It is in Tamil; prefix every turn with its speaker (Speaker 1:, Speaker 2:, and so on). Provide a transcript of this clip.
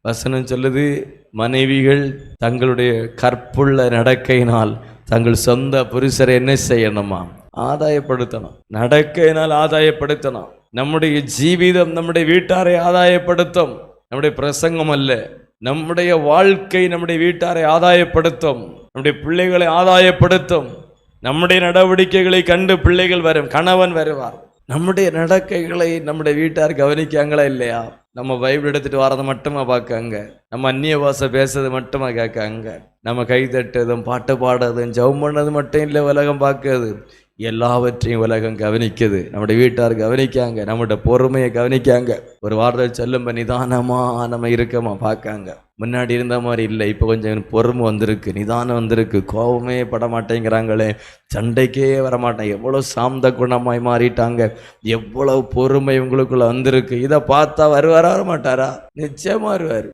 Speaker 1: வசனம் சொல்லுது, மனைவிகள் தங்களுடைய கற்புள்ள நடக்கையினால் தங்கள் சொந்த புருஷரை என்ன செய்யணுமா? ஆதாயப்படுத்தணும். நடக்கையினால் ஆதாயப்படுத்தணும். நம்முடைய ஜீவிதம் நம்முடைய வீட்டாரை ஆதாயப்படுத்தும். நம்முடைய பிரசங்கம் அல்ல, நம்முடைய வாழ்க்கை நம்முடைய வீட்டாரை ஆதாயப்படுத்தும், நம்முடைய பிள்ளைகளை ஆதாயப்படுத்தும். நம்முடைய நடவடிக்கைகளை கண்டு பிள்ளைகள் வரும், கணவன் வருவார். நம்முடைய நடக்கைகளை நம்முடைய வீட்டார் கவனிக்காங்களா இல்லையா? நம்ம பைபிள் எடுத்துட்டு வரதை மட்டுமா பார்க்காங்க, நம்ம அந்நிய பாஷை பேசுறது மட்டுமா கேட்காங்க, நம்ம கை தட்டுறதும் பாட்டு பாடுறதும் ஜெபம் பண்ணது மட்டும் இல்லை உலகம் பார்க்குது, எல்லாவற்றையும் உலகம் கவனிக்குது. நம்முடைய வீட்டார் கவனிக்காங்க, நம்முடைய பொறுமையை கவனிக்காங்க. ஒரு வார்த்தை சொல்லும் நிதானமா நம்ம இருக்கமா பார்க்காங்க. முன்னாடி இருந்த மாதிரி இல்லை, இப்போ கொஞ்சம் பொறுமை வந்திருக்கு, நிதானம் வந்திருக்கு. கோபமே பட மாட்டேங்கிறாங்களே, சண்டைக்கே வரமாட்டேன், எவ்வளோ சாந்த குணமாய் மாறிட்டாங்க, எவ்வளவு பொறுமை உங்களுக்குள்ள வந்திருக்கு. இதை பார்த்தா வருவாரா வர மாட்டாரா? நிச்சயமா வருவார்.